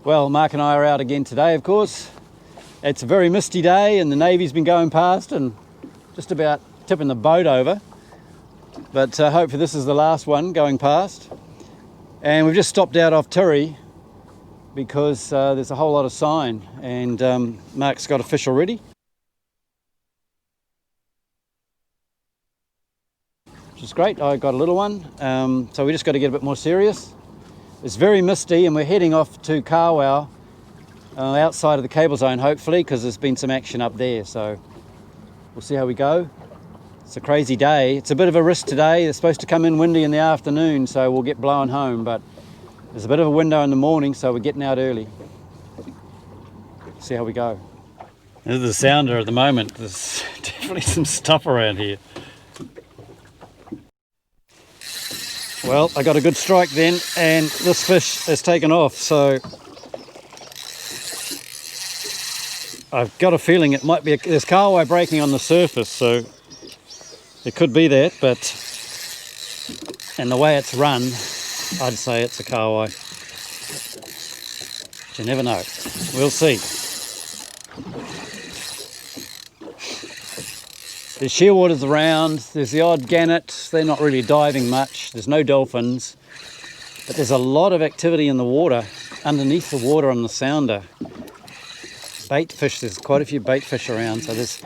Well, Mark and I are out again today, of course. It's a very misty day and the Navy's been going past and just about tipping the boat over. But hopefully this is the last one going past. And we've just stopped out off Tiri because there's a whole lot of sign, and Mark's got a fish already. Which is great. I got a little one. So we just got to get a bit more serious. It's very misty and we're heading off to Kawau, outside of the cable zone hopefully, because there's been some action up there, so we'll see how we go. It's a crazy day. It's a bit of a risk today. It's supposed to come in windy in the afternoon, so we'll get blown home, but there's a bit of a window in the morning, so we're getting out early. See how we go. This is the sounder at the moment. There's definitely some stuff around here. Well, I got a good strike then, and this fish has taken off, so I've got a feeling it might be there's kawau breaking on the surface, so it could be that, but and the way it's run, I'd say it's a kawau. But you never know. We'll see. There's shearwaters around, there's the odd gannet, they're not really diving much, there's no dolphins, but there's a lot of activity in the water, underneath the water on the sounder. Bait fish, there's quite a few bait fish around, so this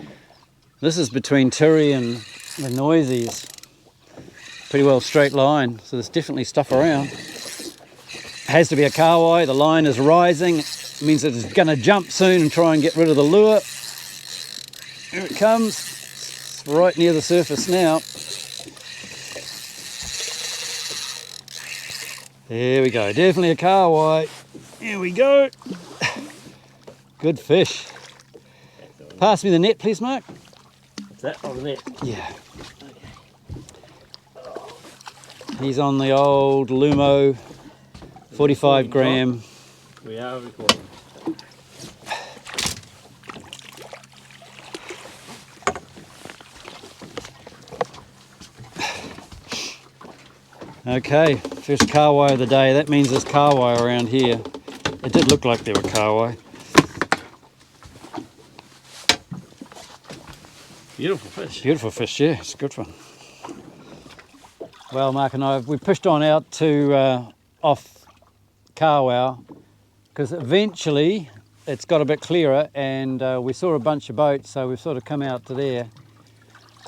is between Tiri and the Noisies. Pretty well straight line, so there's definitely stuff around. It has to be a kawau, the line is rising, it means that it's going to jump soon and try and get rid of the lure. Here it comes. Right near the surface now. There we go, definitely a kawau. Here we go. Good fish. Pass me the net, please, Mark. Is that on the net? Yeah. He's on the old Lumo 45 gram. We are recording. Okay, first kawau of the day. That means there's kawau around here. It did look like there were kawau. Beautiful fish. Beautiful fish, yeah, it's a good one. Well, Mark and I, we pushed on out to off Kawau because eventually it's got a bit clearer, and we saw a bunch of boats, so we've sort of come out to there.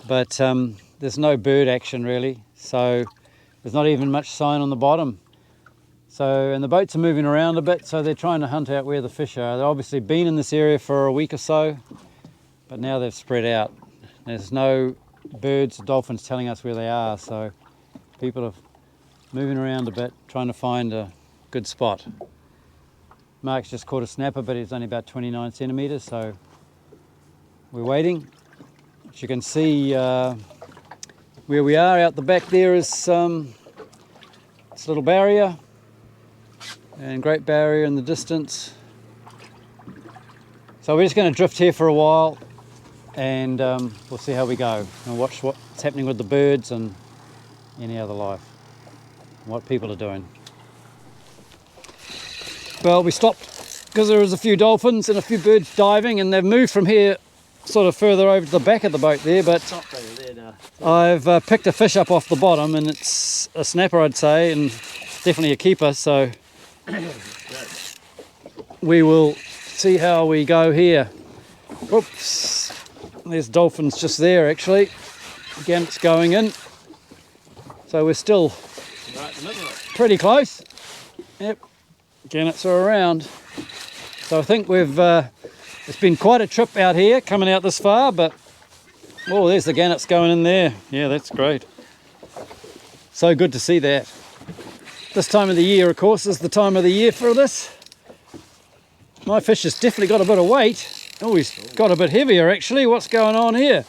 But there's no bird action really, so there's not even much sign on the bottom. So, and the boats are moving around a bit, so they're trying to hunt out where the fish are. They've obviously been in this area for a week or so, but now they've spread out. There's no birds or dolphins telling us where they are, so people are moving around a bit, trying to find a good spot. Mark's just caught a snapper, but it's only about 29 centimetres, so we're waiting. As you can see, where we are out the back there is this little barrier, and Great Barrier in the distance. So we're just going to drift here for a while, and we'll see how we go and watch what's happening with the birds and any other life, and what people are doing. Well, we stopped because there was a few dolphins and a few birds diving, and they've moved from here sort of further over to the back of the boat there, but I've picked a fish up off the bottom, and it's a snapper, I'd say, and definitely a keeper, so we will see how we go here. Oops, there's dolphins just there actually. Again, it's going in, so we're still pretty close. Yep, gannets are around, so I think we've it's been quite a trip out here coming out this far, but oh, there's the gannets going in there. Yeah, that's great. So good to see that. This time of the year, of course, is the time of the year for this. My fish has definitely got a bit of weight. Oh, he's got a bit heavier actually. What's going on here?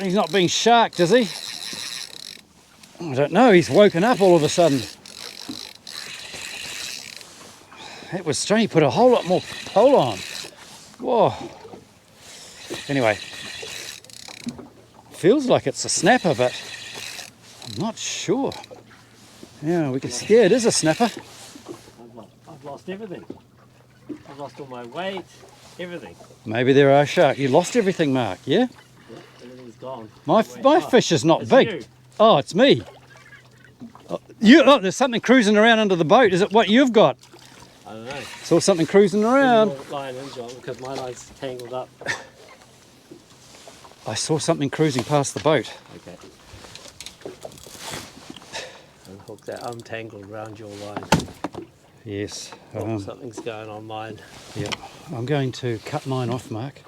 He's not being sharked, is he? I don't know, he's woken up all of a sudden. It was strange, he put a whole lot more pole on. Whoa. Anyway, feels like it's a snapper, but I'm not sure. Yeah, we can. Yeah, it is a snapper. I've lost everything. I've lost all my weight, everything. Maybe there are sharks. You lost everything, Mark, yeah? Yeah, everything's gone. My fish is not It's big. you. Oh, it's me. Oh, there's something cruising around under the boat. Is it what you've got? I don't know. Saw something cruising around. Your line in, John, because my line's tangled up. I saw something cruising past the boat. Okay. Unhook that untangled around your line. Yes. Something's going on mine. Yeah. I'm going to cut mine off, Mark.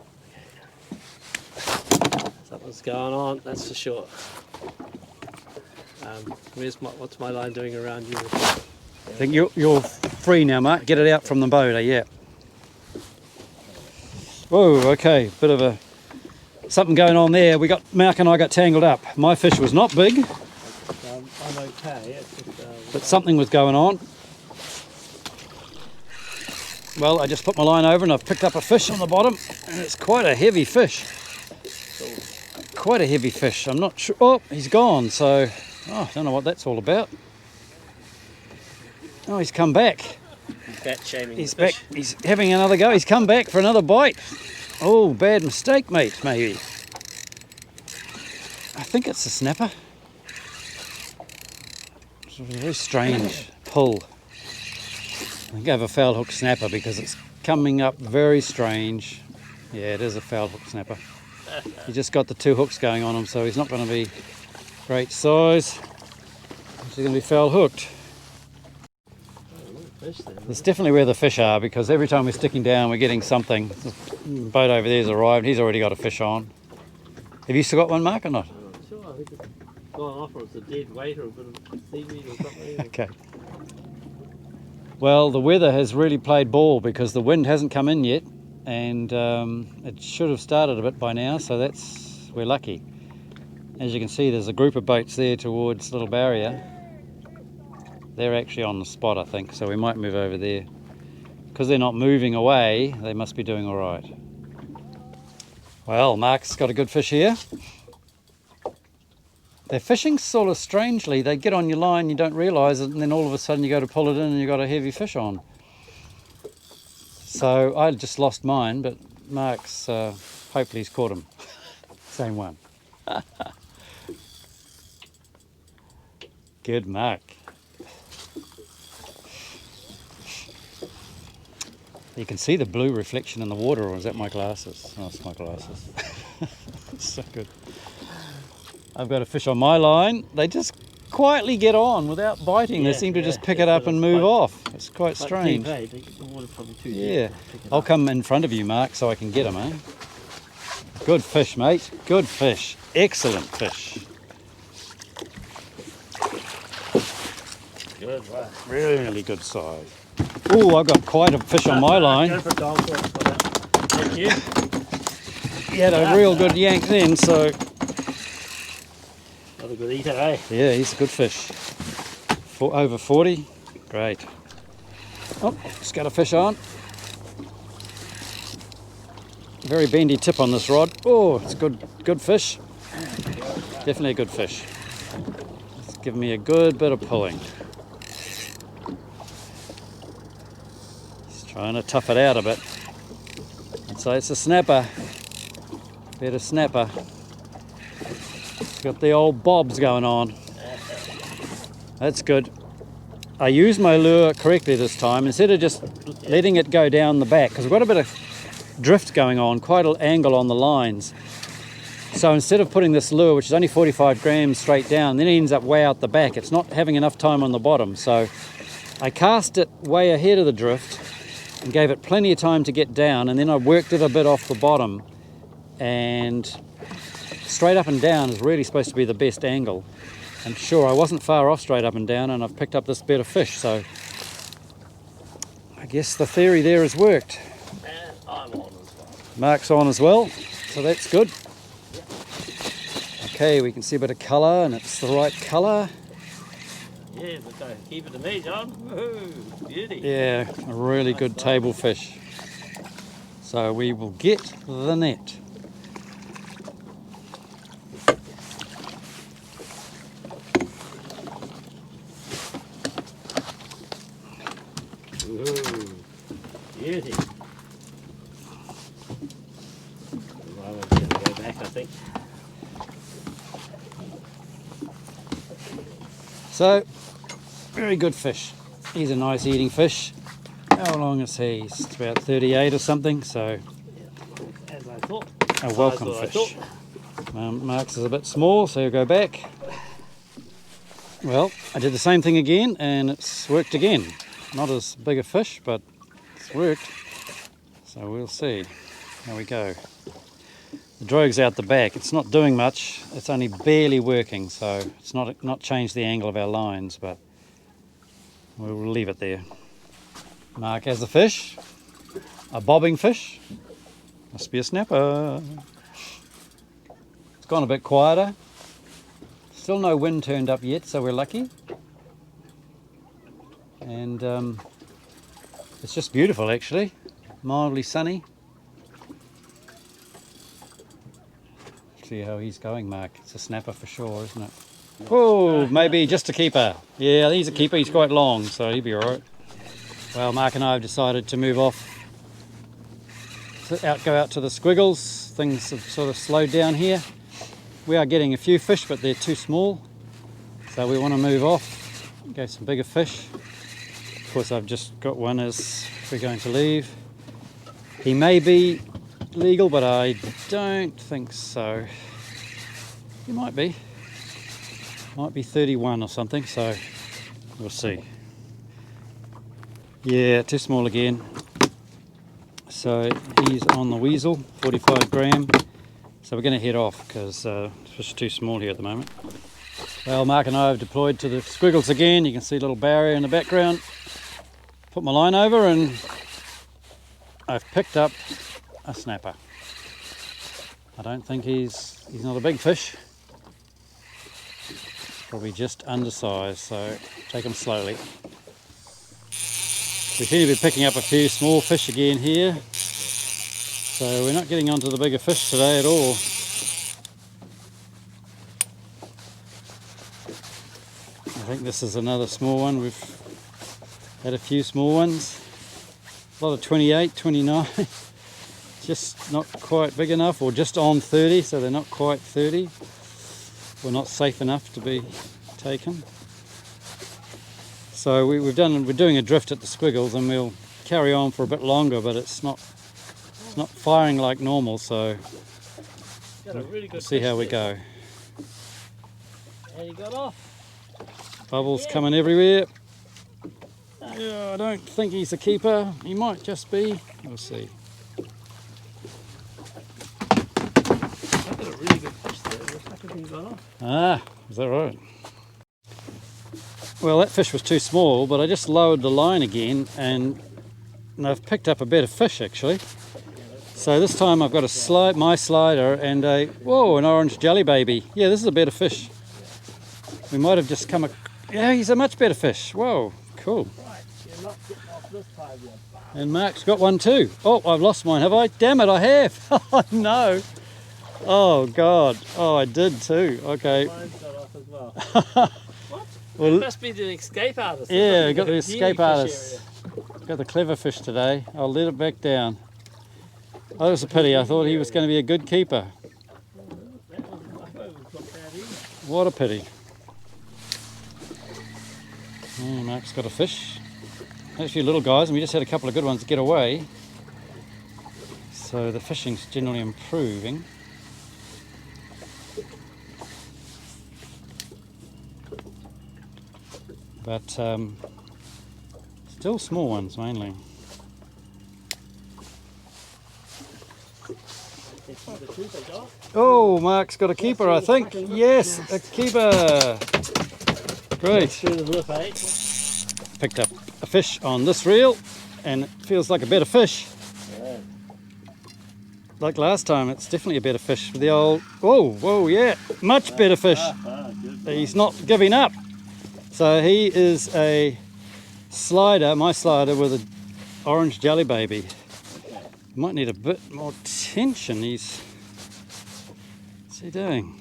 Something's going on, that's for sure. What's my line doing around you? I think you're free now, Mark. Get it out from the boat, yeah. Whoa, okay. Bit of something going on there. Mark and I got tangled up. My fish was not big, I'm okay. It's just, but something was going on. Well, I just put my line over and I've picked up a fish on the bottom, and it's quite a heavy fish. Quite a heavy fish. I'm not sure. Oh, he's gone. So, I don't know what that's all about. Oh, he's come back. He's bat shaming. He's the back. fish. He's having another go. He's come back for another bite. Oh, bad mistake, mate. Maybe. I think it's a snapper. It's a very strange pull. I think I have a foul hook snapper because it's coming up very strange. Yeah, it is a foul hook snapper. He just got the two hooks going on him, so he's not going to be great size. He's going to be foul hooked. That's definitely where the fish are, because every time we're sticking down, we're getting something. The boat over there's arrived. He's already got a fish on. Have you still got one, Mark, or not? Sure, I think it's gone off, or it's a dead weight or a bit of seaweed or something. Okay. Well, the weather has really played ball because the wind hasn't come in yet, and it should have started a bit by now, so we're lucky. As you can see, there's a group of boats there towards Little Barrier. They're actually on the spot, I think, so we might move over there. Because they're not moving away, they must be doing all right. Well, Mark's got a good fish here. They're fishing sort of strangely. They get on your line, you don't realise it, and then all of a sudden you go to pull it in and you've got a heavy fish on. So I just lost mine, but Mark's, hopefully he's caught him. Same one. Good, Mark. You can see the blue reflection in the water, or is that my glasses? Oh, it's my glasses. It's so good. I've got a fish on my line. They just quietly get on without biting. They seem to just pick it up and move off. It's quite strange. Yeah. I'll come in front of you, Mark, so I can get them, eh? Good fish, mate. Good fish. Excellent fish. Good, right. Really good size. Oh, I've got quite a fish on my line. Go for a dog for it. Thank you. He had a real good yank then, so... Not a good eater, eh? Yeah, he's a good fish. Over 40. Great. Oh, just got a fish on. Very bendy tip on this rod. Oh, it's good fish. Definitely a good fish. It's giving me a good bit of pulling. Just trying to tough it out a bit. I'd say it's a snapper. Better snapper. It's got the old bobs going on. That's good. I used my lure correctly this time. Instead of just letting it go down the back, because we've got a bit of drift going on, quite an angle on the lines. So instead of putting this lure, which is only 45 grams, straight down, then it ends up way out the back. It's not having enough time on the bottom. So I cast it way ahead of the drift and gave it plenty of time to get down, and then I worked it a bit off the bottom, and straight up and down is really supposed to be the best angle. And sure, I wasn't far off straight up and down, and I've picked up this bit of fish, so I guess the theory there has worked. And I'm on as well. Mark's on as well, so that's good. Okay, we can see a bit of colour, and it's the right colour. Yeah, but don't keep it to me, John. Woohoo, beauty. Yeah, a really good table fish. So we will get the net. Ooh, beauty. Well, I'm going to go back, I think. So, very good fish. He's a nice eating fish. How long is he? It's about 38 or something, so As I thought. a welcome fish. Mark's is a bit small, so he'll go back. Well, I did the same thing again, and it's worked again. Not as big a fish, but it's worked. So we'll see how we go. The drogue's out the back. It's not doing much. It's only barely working, so it's not changed the angle of our lines, but we'll leave it there. Mark has the fish, a bobbing fish. Must be a snapper. It's gone a bit quieter. Still no wind turned up yet, so we're lucky. And it's just beautiful, actually. Mildly sunny. See how he's going, Mark. It's a snapper for sure, isn't it? Oh, maybe just a keeper. Yeah, he's a keeper. He's quite long, so he'll be all right. Well, Mark and I have decided to move off, go out to the squiggles. Things have sort of slowed down here. We are getting a few fish, but they're too small. So we want to move off, go some bigger fish. Of course, I've just got one as we're going to leave. He may be legal, but I don't think so. He might be. Might be 31 or something, so we'll see. Yeah, too small again. So he's on the weasel, 45 gram. So we're going to head off because the fish are too small here at the moment. Well, Mark and I have deployed to the squiggles again. You can see a little barrier in the background. Put my line over and I've picked up a snapper. I don't think he's not a big fish. Probably just undersized, so take him slowly. We seem to be picking up a few small fish again here, so we're not getting onto the bigger fish today at all. I think this is another small one. We've had a few small ones, a lot of 28, 29, just not quite big enough, or just on 30, so they're not quite 30, or not safe enough to be taken. So we're doing a drift at the squiggles, and we'll carry on for a bit longer, but it's not firing like normal, so we'll see how we go. And he got off. Bubbles coming everywhere. Yeah, I don't think he's a keeper. He might just be. We'll see. I've got a really good fish there. Looks like he got off. Ah, is that right? Well, that fish was too small, but I just lowered the line again, and I've picked up a better fish actually. So this time I've got my slider and an orange jelly baby. Yeah, this is a better fish. We might have just yeah, he's a much better fish. Whoa, cool. Right, you're not getting off this time yet. And Mark's got one too. Oh, I've lost mine, have I? Damn it, I have. Oh no. Oh God. Oh, I did too. Okay. Mine's got off as well. Well, It must be the escape artist. yeah, We've got the escape artist. Got the clever fish today. I'll let it back down. Oh, that was a pity. I thought he was going to be a good keeper. What a pity. Oh, Mark's got a fish. There's a few little guys, and we just had a couple of good ones get away. So the fishing's generally improving. But still small ones mainly. Oh, Mark's got a keeper, I think. Yes, a keeper. Great. Picked up a fish on this reel, and it feels like a better fish. Like last time, it's definitely a better fish for the old. Whoa, yeah, much better fish. He's not giving up. So he is a slider, my slider, with an orange jelly baby. Might need a bit more tension. What's he doing?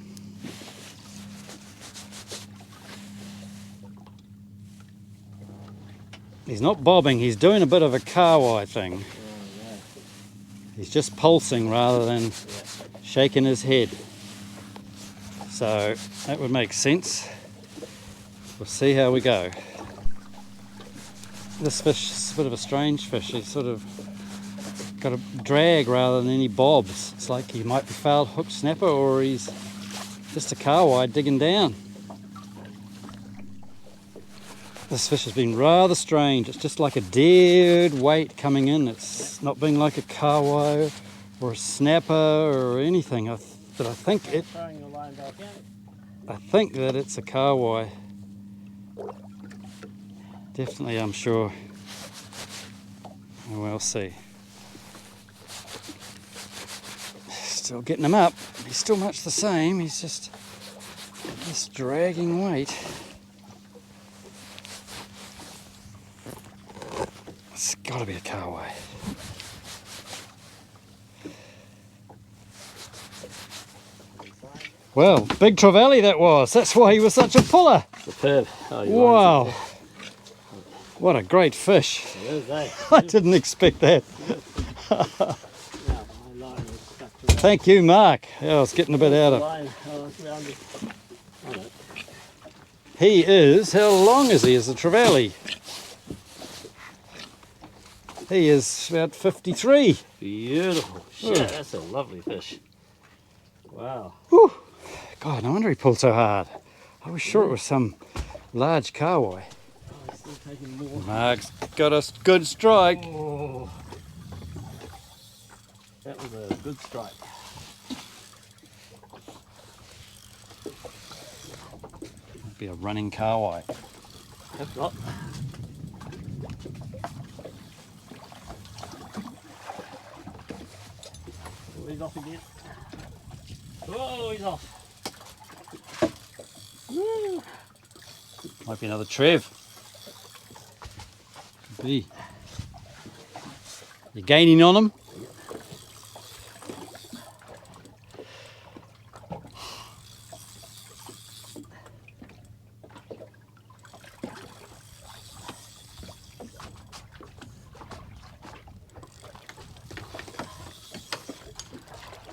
He's not bobbing, he's doing a bit of a Kawau thing. Oh, yeah. He's just pulsing rather than shaking his head. So that would make sense. We'll see how we go. This fish is a bit of a strange fish. He's sort of got a drag rather than any bobs. It's like he might be fouled hook snapper or he's just a Kawau digging down. This fish has been rather strange. It's just like a dead weight coming in. It's not being like a Kawau or a snapper or anything. But I think Throwing your line back in. I think that it's a Kawau. Definitely, I'm sure. We'll see. Still getting him up. He's still much the same. He's just this dragging weight. It's got to be a Kawau. Well, big trevally that was. That's why he was such a puller. Superb. Oh, Wow. What a great fish. I didn't expect that. Thank you, Mark. Yeah, I was getting a bit out of. He is, how long is he as a trevally? He is about 53. Beautiful. Shit, that's a lovely fish. Wow. Whew. God, no wonder he pulled so hard. I was sure it was some large Kawau. Oh, he's still taking more. Mark's got a good strike. Oh. That was a good strike. Might be a running Kawau. If not. Oh, he's off again. Oh, he's off. Woo. Might be another trev. Could be. You gaining on him?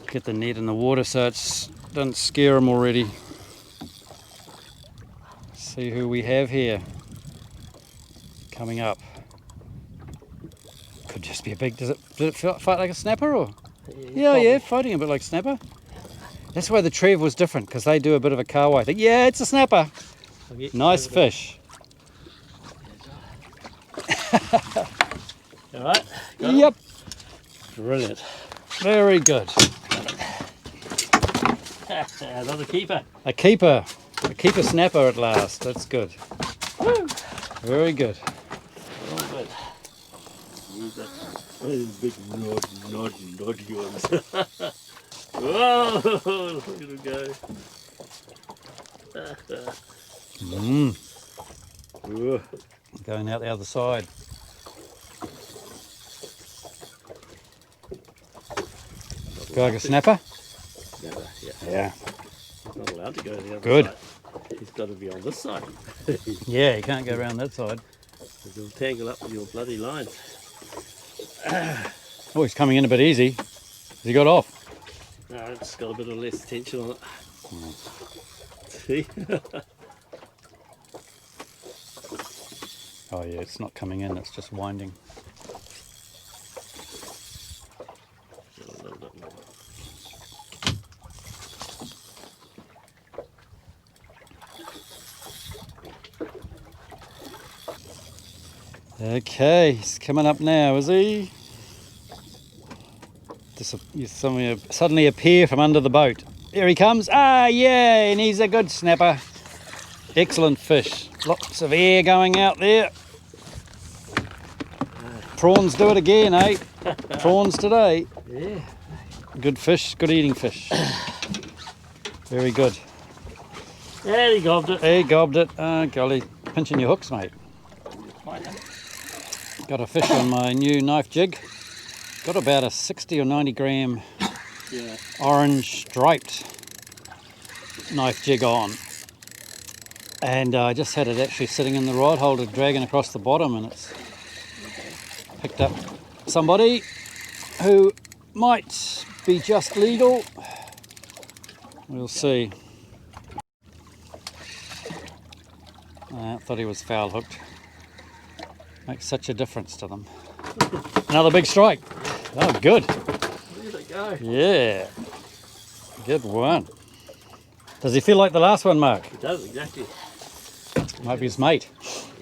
Get the net in the water so it doesn't scare him already. See who we have here coming up. Could just be a big. Did it fight like a snapper or? Yeah, fighting a bit like snapper. That's why the trev was different because they do a bit of a Kawau thing. Yeah, it's a snapper. Nice fish. All right. Yep. Brilliant. Very good. Another keeper. A keeper snapper at last. That's good. Woo. Very good. All good. Those big noddy ones. Whoa! Look at him go. Going out the other side. Go like a snapper? Yeah. He's not allowed to go to the other Good. side. He's got to be on this side. Yeah, you can't go around that side. He'll tangle up with your bloody lines. Oh, he's coming in a bit easy. Has he got off? No, it's got a bit of less tension on it. See? Oh yeah, it's not coming in, it's just winding. A little bit more. Okay, he's coming up now, is he? You suddenly appear from under the boat. Here he comes. Ah, yeah, and he's a good snapper. Excellent fish. Lots of air going out there. Prawns do it again, eh? Prawns today. Yeah. Good fish, good eating fish. Very good. Yeah, he gobbed it. He gobbed it. Oh, golly, pinching your hooks, mate. Got a fish on my new knife jig. Got about a 60 or 90 gram orange striped knife jig on. And I just had it actually sitting in the rod holder, dragging across the bottom, and it's picked up somebody who might be just legal. We'll see. I thought he was foul hooked. Makes such a difference to them. Another big strike. Oh, good. There they go. Yeah. Good one. Does he feel like the last one, Mark? It does, exactly. Might be his mate.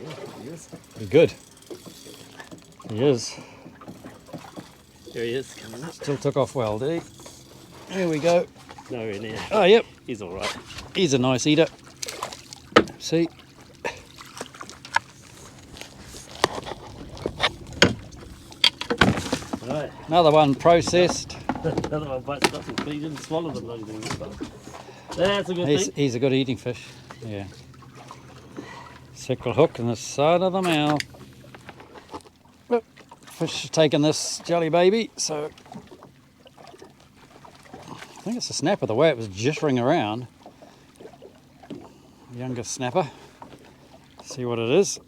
Yeah, he is. Be good. He is. There he is, coming up. Still took off well, did he? Here we go. Nowhere near. Oh, yep. He's all right. He's a nice eater. See? Right. Another one processed. Another one bites nothing, but he didn't swallow them like things. That's a good thing. He's a good eating fish. Yeah. Sickle hook in the side of the mouth. Look, fish is taking this jelly baby, so I think it's a snapper the way it was jittering around. Younger snapper. See what it is.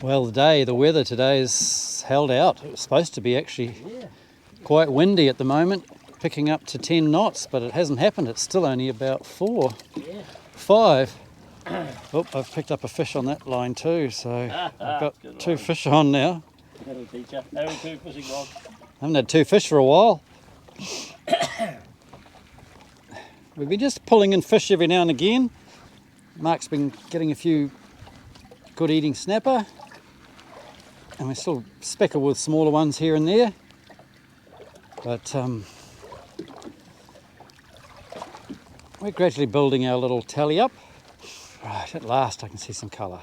Well, the weather today is held out. It was supposed to be actually quite windy at the moment, picking up to 10 knots, but it hasn't happened. It's still only about 4, 5. Oh, I've picked up a fish on that line too, so I've got 2 fish on now. That'll teach you. Having 2 fishing rods. I haven't had 2 fish for a while. We've been just pulling in fish every now and again. Mark's been getting a few good eating snapper, and we're still speckled with smaller ones here and there. But we're gradually building our little tally up. Right, at last I can see some colour.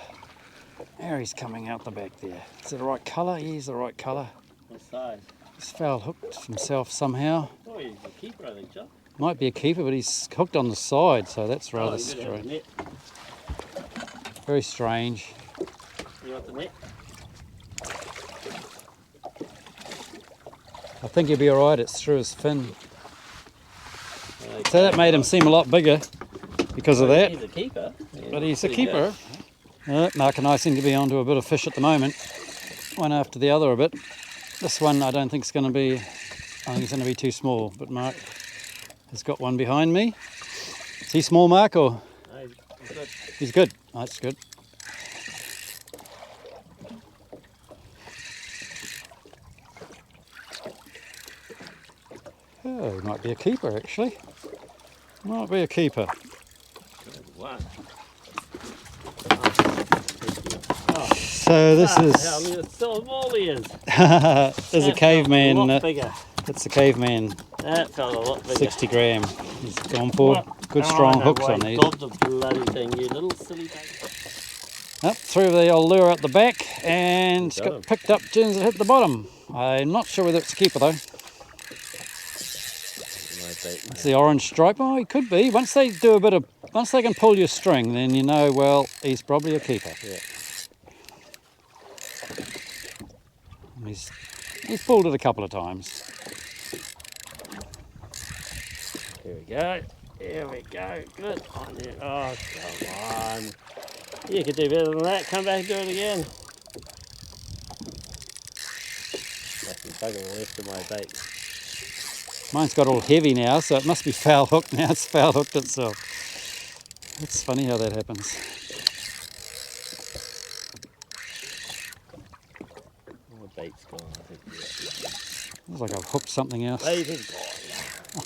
There he's coming out the back there. Is it the right colour? Yeah, he's the right colour. What size? He's foul hooked himself somehow. Oh, he's a keeper, I think, John. Might be a keeper, but he's hooked on the side, so that's rather he's gonna have the strange. net. Very strange. You want the net? I think he'll be alright, it's through his fin. Okay. So that made him seem a lot bigger because of that. He's a keeper. Yeah, But he's a pretty keeper. Mark and I seem to be onto a bit of fish at the moment. One after the other a bit. This one I don't think is going to be, I think it's going to be too small, but Mark has got one behind me. Is he small, Mark, or? No, he's good. He's good. Oh, that's good. Oh, he might be a keeper actually. Might be a keeper. Good one. So this Hell, is look at so small he is. there's a caveman. A lot bigger. It's a caveman. That felt a lot bigger. 60 gram. He's gone for good Oh, strong no hooks way. on these. God, the bloody thing, you little silly thing. Up through the old lure at the back, and it's Got got him. picked up as soon as it hit the bottom. I'm not sure whether it's a keeper though. It's the orange stripe. Oh, he could be. Once they can pull your string, then you know, well, he's probably a keeper. Yeah. And he's pulled it a couple of times. Here we go. Here we go. Good on you. Oh, come on. You could do better than that. Come back and do it again. Must be bugging the rest of my bait. Mine's got all heavy now, so it must be foul hooked now. It's foul hooked itself. It's funny how that happens. Oh, the bait's gone, I think. Looks like I've hooked something else. Bait is gone.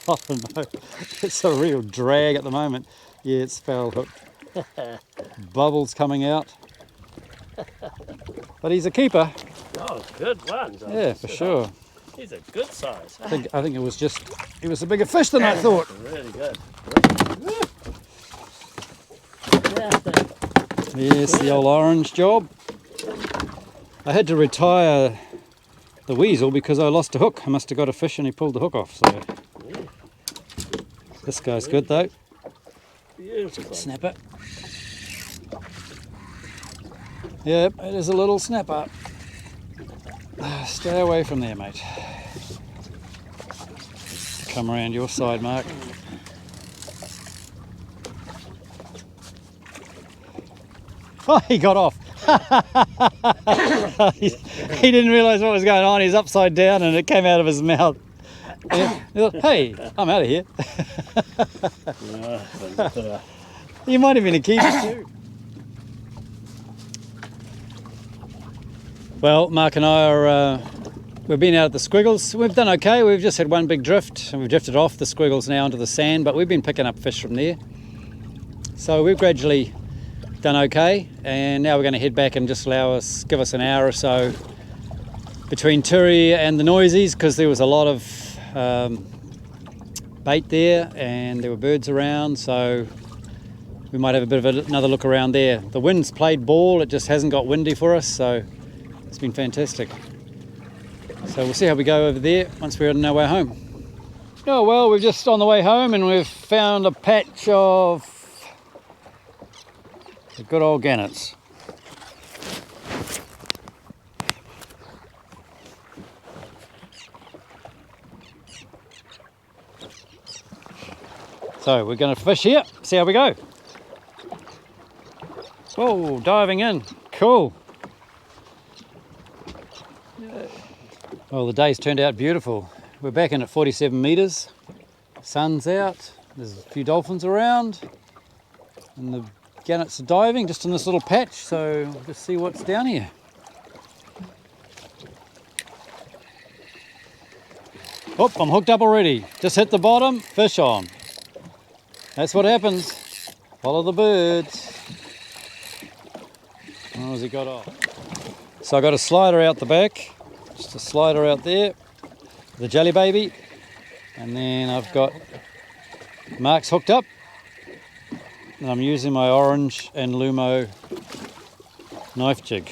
Oh no, it's a real drag at the moment. Yeah, it's foul hooked. Bubbles coming out. But he's a keeper. Oh, good one, John. Yeah, for sure. He's a good size. I think it was he was a bigger fish than I thought. Really good. Yes, the old orange job. I had to retire the weasel because I lost a hook. I must have got a fish and he pulled the hook off. So this guy's good though. Beautiful. Snapper. Yep, it is a little snapper. Stay away from there, mate. Come around your side, Mark. Oh, he got off. he didn't realise what was going on. He's upside down and it came out of his mouth. And he thought, hey, I'm out of here. You might have been a keeper too. Well, Mark and I are, we've been out at the squiggles. We've done okay. We've just had one big drift and we've drifted off the squiggles now into the sand, but we've been picking up fish from there. So we've gradually done okay, and now we're going to head back and just give us an hour or so between Turi and the Noisies, because there was a lot of bait there and there were birds around, so we might have a bit of another look around there. The wind's played ball, it just hasn't got windy for us, so it's been fantastic. So we'll see how we go over there once we're on our way home. Oh well, we're just on the way home and we've found a patch of the good old gannets. So we're going to fish here, see how we go. Whoa, diving in, cool. Well, the day's turned out beautiful. We're back in at 47 metres, sun's out, there's a few dolphins around, and the gannets are diving just in this little patch, so we'll just see what's down here. Oh, I'm hooked up already. Just hit the bottom, fish on. That's what happens. Follow the birds. Oh, has he got off? So I got a slider out the back, just a slider out there, the jelly baby, and then I've got Mark's hooked up. And I'm using my orange and Lumo knife jig.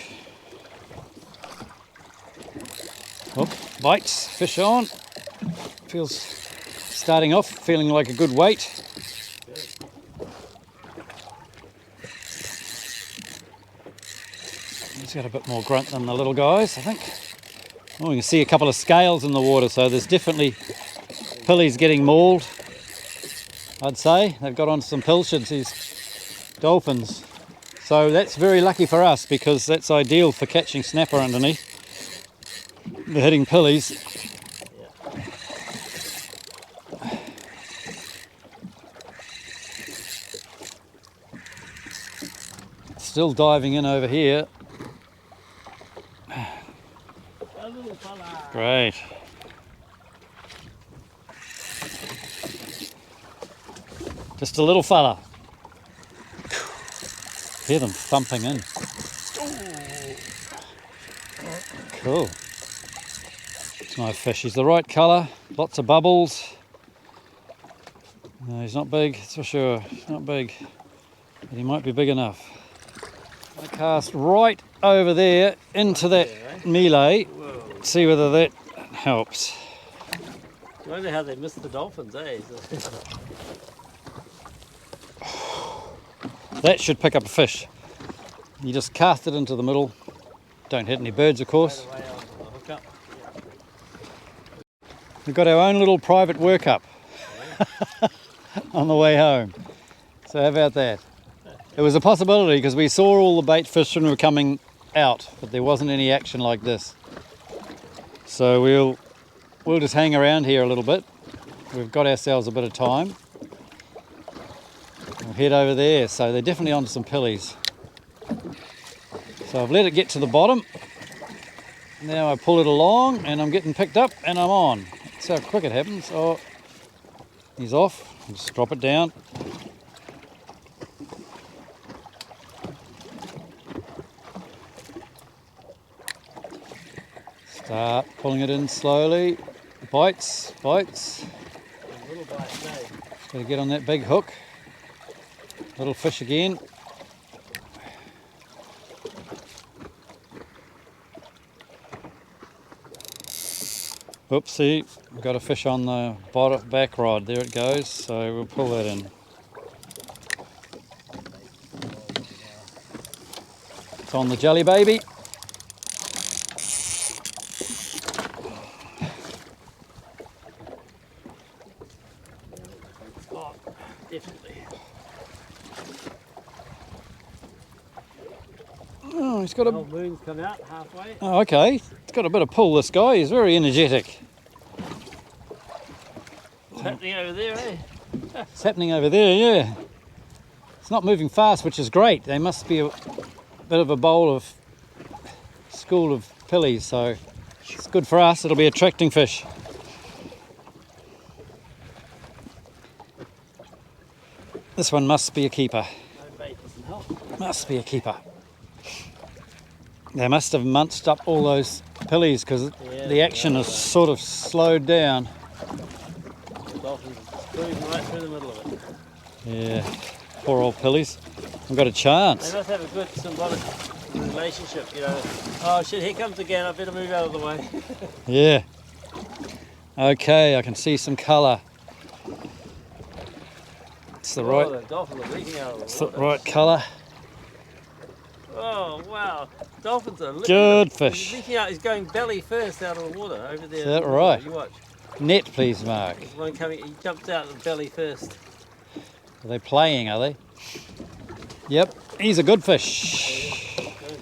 Oh, bites, fish on. Feels, starting off, feeling like a good weight. He's got a bit more grunt than the little guys, I think. Oh, you can see a couple of scales in the water, so there's definitely pillies getting mauled. I'd say they've got on some pilchards, these dolphins. So that's very lucky for us, because that's ideal for catching snapper underneath. They're hitting pillies. Still diving in over here. Great. Just a little fella. Hear them thumping in. Cool. It's my fish. He's the right colour. Lots of bubbles. No, he's not big, that's for sure. He's not big. But he might be big enough. I cast right over there into that melee. See whether that helps. I wonder how they missed the dolphins, eh? That should pick up a fish. You just cast it into the middle. Don't hit any birds, of course. We've got our own little private workup on the way home. So how about that? It was a possibility because we saw all the bait fish when we were coming out, but there wasn't any action like this. So we'll just hang around here a little bit. We've got ourselves a bit of time. We'll head over there. So they're definitely onto some pillies. So I've let it get to the bottom. Now I pull it along and I'm getting picked up and I'm on. That's how quick it happens. Oh, he's off. I'll just drop it down. Start pulling it in slowly. Bites, bites. Little bites, eh? Got to get on that big hook. Little fish again. Oopsie, we've got a fish on the bottom back rod. There it goes. So we'll pull that in. It's on the jelly baby. Oh, definitely. he's got The a... old moon's come out halfway. Oh, okay. He's got a bit of pull, this guy. He's very energetic. What's happening over there, eh? It's happening over there, yeah. It's not moving fast, which is great. They must be a bit of a school of pillies, so it's good for us. It'll be attracting fish. This one must be a keeper. No bait doesn't help. Must be a keeper. They must have munched up all those pillies because the action has sort of slowed down. The dolphins are cruising right through the middle of it. Yeah, poor old pillies. I've got a chance. They must have a good symbolic relationship, you know. Oh shit, here comes again, I better move out of the way. Yeah. Okay, I can see some colour. It's the right. The dolphins are leaking out of the It's the water. right colour. Oh wow, dolphins are Good he's fish. leaking out. He's going belly first out of the water over there. Is that right? You watch. Net, please, Mark. There's one coming. He jumps out the belly first. Are they playing? Are they? Yep. He's a good fish. Good.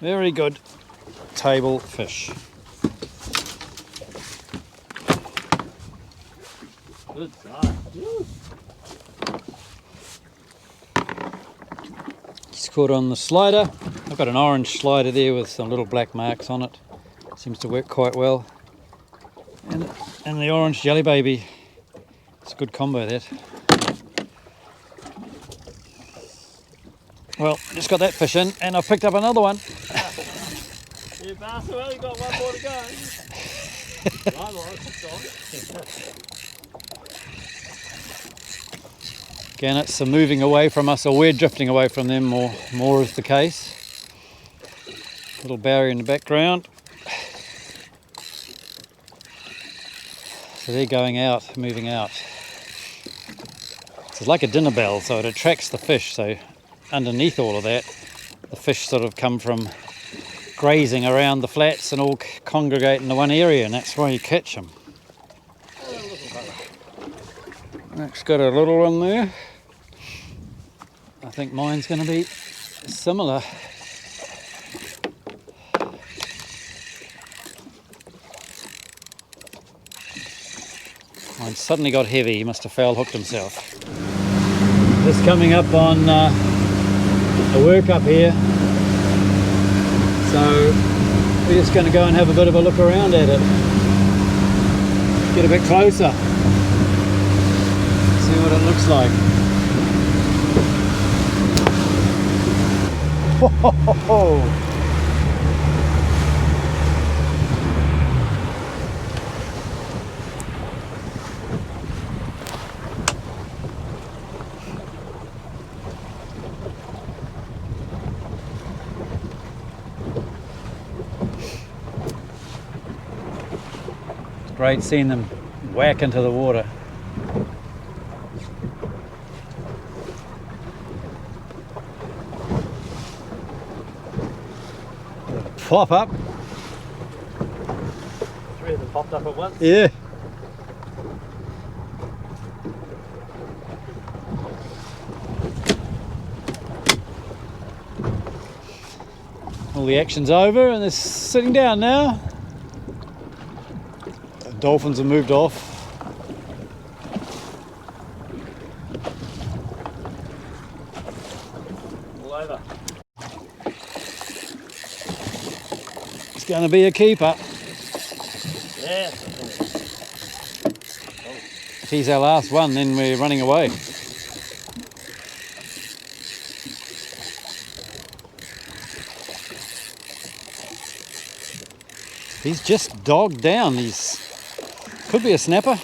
Very good table fish. Good size. He's caught on the slider. I've got an orange slider there with some little black marks on it. Seems to work quite well. And the orange jelly baby. It's a good combo, that. Well, just got that fish in, and I've picked up another one. You bastard, well, you got one more to go. I'm on, it's on. Again, it's moving away from us, or we're drifting away from them, more is the case. Little barrier in the background. So they're going out, moving out. It's like a dinner bell, so it attracts the fish. So underneath all of that, the fish sort of come from grazing around the flats and all congregate into one area, and that's why you catch them. Next, got a little one there. I think mine's going to be similar. Mine suddenly got heavy. He must have foul hooked himself. Just coming up on a workup here. So we're just going to go and have a bit of a look around at it. Get a bit closer. See what it looks like. Whoa! It's great seeing them whack into the water. Pop up. 3 of them popped up at once. Yeah. All the action's over and they're sitting down now. The dolphins have moved off. All over. It's going to be a keeper. Yeah. If he's our last one, then we're running away. He's just dogged down. Could be a snapper.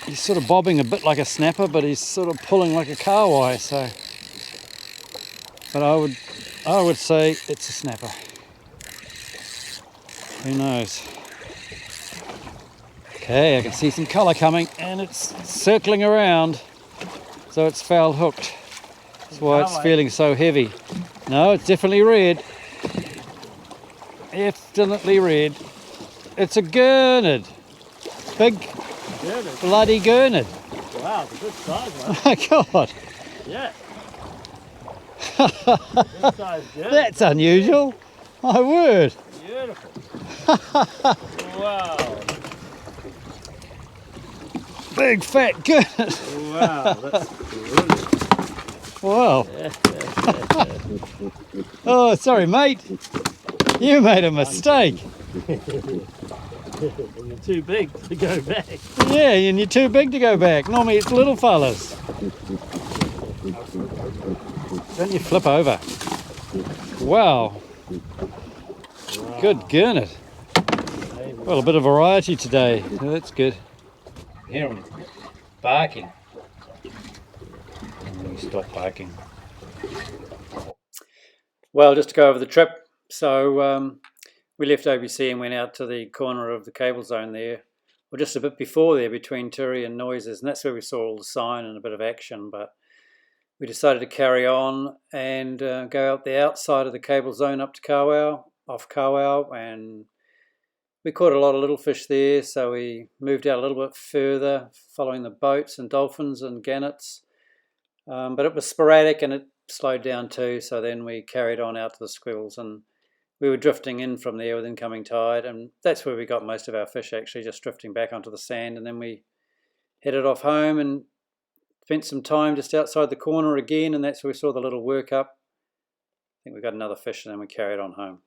He's sort of bobbing a bit like a snapper, but he's sort of pulling like a kawau. So, but I would say it's a snapper. Who knows? Okay, I can see some colour coming, and it's circling around, so it's foul hooked. That's why it's feeling so heavy. No, it's definitely red. Definitely red. It's a gurnard. Big Gurnard. Bloody gurnard. Wow, it's a good size one. My God. Yeah. Good size gurnard. That's unusual. My word. Beautiful. Wow. Big fat gurnard. Wow, that's brilliant. Wow. Oh, sorry, mate. You made a mistake. And you're too big to go back. Yeah, and you're too big to go back. Normally it's little fellas. Don't you flip over. Wow. Good gurnard. Well, a bit of variety today. That's good. Hear him barking. Stop barking. Well, just to go over the trip. So we left OBC and went out to the corner of the cable zone there, or just a bit before there, between Turi and Noises, and that's where we saw all the sign and a bit of action. But we decided to carry on and go out the outside of the cable zone up to Kawau, off Kawau, and we caught a lot of little fish there, so we moved out a little bit further, following the boats and dolphins and gannets. But it was sporadic and it slowed down too, so then we carried on out to the squiggles, and we were drifting in from there with incoming tide, and that's where we got most of our fish, actually, just drifting back onto the sand. And then we headed off home and spent some time just outside the corner again, and that's where we saw the little workup. I think we got another fish, and then we carried on home.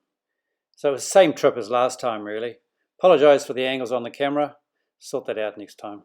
So it was the same trip as last time, really. Apologise for the angles on the camera. Sort that out next time.